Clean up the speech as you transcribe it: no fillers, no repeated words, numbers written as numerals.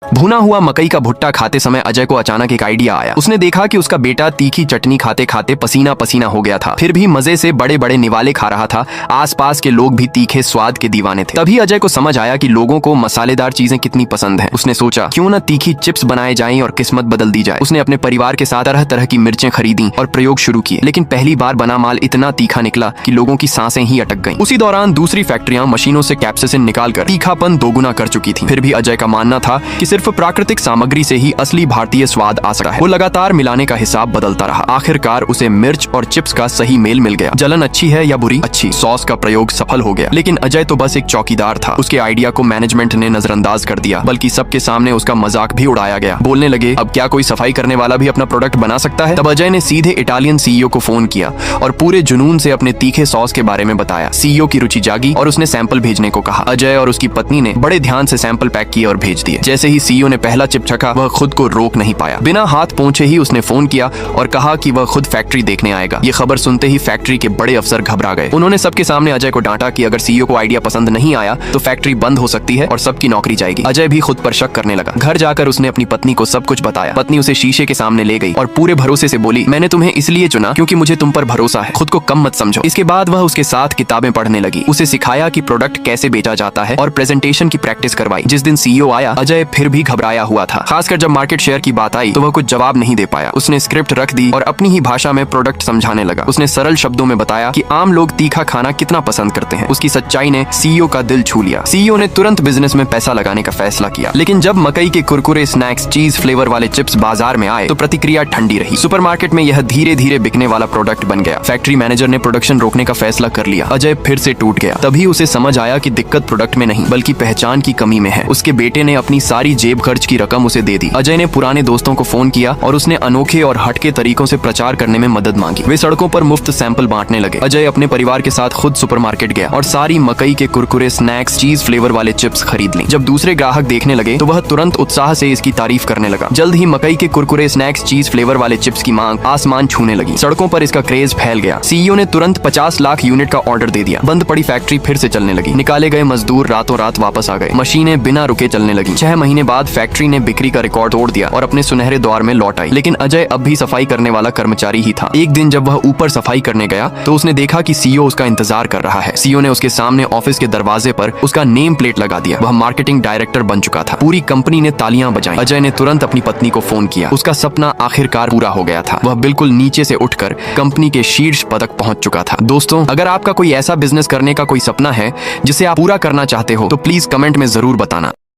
भुना हुआ मकई का भुट्टा खाते समय अजय को अचानक एक आइडिया आया। उसने देखा कि उसका बेटा तीखी चटनी खाते खाते पसीना पसीना हो गया था, फिर भी मजे से बड़े बड़े निवाले खा रहा था। आसपास के लोग भी तीखे स्वाद के दीवाने थे। तभी अजय को समझ आया कि लोगों को मसालेदार चीजें कितनी पसंद हैं। उसने सोचा क्यों न तीखी चिप्स बनाए जाएं और किस्मत बदल दी जाए। उसने अपने परिवार के साथ तरह तरह की मिर्चें खरीदी और प्रयोग शुरू किए, लेकिन पहली बार बना माल इतना तीखा निकला कि लोगों की सांसें ही अटक गईं। उसी दौरान दूसरी फैक्ट्रियां मशीनों से कैप्सिसिन निकालकर तीखापन दोगुना कर चुकी थी। फिर भी अजय का मानना था कि सिर्फ प्राकृतिक सामग्री से ही असली भारतीय स्वाद आ सकता है। वो लगातार मिलाने का हिसाब बदलता रहा। आखिरकार उसे मिर्च और चिप्स का सही मेल मिल गया। जलन अच्छी है या बुरी? अच्छी। सॉस का प्रयोग सफल हो गया। लेकिन अजय तो बस एक चौकीदार था। उसके आइडिया को मैनेजमेंट ने नजरअंदाज कर दिया, बल्कि सबके सामने उसका मजाक भी उड़ाया गया। बोलने लगे, अब क्या कोई सफाई करने वाला भी अपना प्रोडक्ट बना सकता है? तब अजय ने सीधे इटालियन सीईओ को फोन किया और पूरे जुनून से अपने तीखे सॉस के बारे में बताया। सीईओ की रुचि जागी और उसने सैंपल भेजने को कहा। अजय और उसकी पत्नी ने बड़े ध्यान से सैंपल पैक किए और भेज दिए। जैसे ही सीईओ ने पहला चिप चखा, वह खुद को रोक नहीं पाया। बिना हाथ पहुंचे ही उसने फोन किया और कहा कि वह खुद फैक्ट्री देखने आएगा। ये खबर सुनते ही फैक्ट्री के बड़े अफसर घबरा गए। उन्होंने सबके सामने अजय को डांटा कि अगर सीईओ को आइडिया पसंद नहीं आया तो फैक्ट्री बंद हो सकती है और सबकी नौकरी जाएगी। अजय भी खुद पर शक करने लगा। घर जाकर उसने अपनी पत्नी को सब कुछ बताया। पत्नी उसे शीशे के सामने ले गई और पूरे भरोसे से बोली, मैंने तुम्हें इसलिए चुना क्योंकि मुझे तुम पर भरोसा है, खुद को कम मत समझो। इसके बाद वह उसके साथ किताबें पढ़ने लगी। उसे सिखाया कि प्रोडक्ट कैसे बेचा जाता है और प्रेजेंटेशन की प्रैक्टिस करवाई। जिस दिन सीईओ आया, अजय फिर भी घबराया हुआ था। खासकर जब मार्केट शेयर की बात आई तो वह कुछ जवाब नहीं दे पाया। उसने स्क्रिप्ट रख दी और अपनी ही भाषा में प्रोडक्ट समझाने लगा। उसने सरल शब्दों में बताया कि आम लोग तीखा खाना कितना पसंद करते हैं। उसकी सच्चाई ने सीईओ का दिल छू लिया। सीईओ ने तुरंत बिजनेस में पैसा लगाने का फैसला किया। लेकिन जब मकई के कुरकुरे स्नैक्स चीज फ्लेवर वाले चिप्स बाजार में आए तो प्रतिक्रिया ठंडी रही। सुपरमार्केट में यह धीरे धीरे बिकने वाला प्रोडक्ट बन गया। फैक्ट्री मैनेजर ने प्रोडक्शन रोकने का फैसला कर लिया। अजय फिर से टूट गया। तभी उसे समझ आया कि दिक्कत प्रोडक्ट में नहीं बल्कि पहचान की कमी में है। उसके बेटे ने अपनी सारी जेब खर्च की रकम उसे दे दी। अजय ने पुराने दोस्तों को फोन किया और उसने अनोखे और हटके तरीकों से प्रचार करने में मदद मांगी। वे सड़कों पर मुफ्त सैंपल बांटने लगे। अजय अपने परिवार के साथ खुद सुपरमार्केट गया और सारी मकई के कुरकुरे स्नैक्स चीज फ्लेवर वाले चिप्स खरीद ली। जब दूसरे ग्राहक देखने लगे तो वह तुरंत उत्साह से इसकी तारीफ करने लगा। जल्द ही मकई के कुरकुरे स्नैक्स चीज फ्लेवर वाले चिप्स की मांग आसमान छूने लगी। सड़कों पर इसका क्रेज फैल गया। सीईओ ने तुरंत 50 लाख यूनिट का ऑर्डर दे दिया। बंद पड़ी फैक्ट्री फिर से चलने लगी। निकाले गए मजदूर रातों रात वापस आ गए। मशीनें बिना रुके चलने लगी। 6 महीने बाद फैक्ट्री ने बिक्री का रिकॉर्ड तोड़ दिया और अपने सुनहरे दौर में लौट आई। लेकिन अजय अब भी सफाई करने वाला कर्मचारी ही था। एक दिन जब वह ऊपर सफाई करने गया तो उसने देखा कि सीईओ उसका इंतजार कर रहा है। सीईओ ने उसके सामने ऑफिस के दरवाजे पर उसका नेम प्लेट लगा दिया। वह मार्केटिंग डायरेक्टर बन चुका था। पूरी कंपनी ने तालियां बजाई। अजय ने तुरंत अपनी पत्नी को फोन किया। उसका सपना आखिरकार पूरा हो गया था। वह बिल्कुल नीचे से उठकर कंपनी के शीर्ष पद तक पहुंच चुका था। दोस्तों, अगर आपका कोई ऐसा बिजनेस करने का कोई सपना है जिसे आप पूरा करना चाहते हो तो प्लीज कमेंट में जरूर बताना।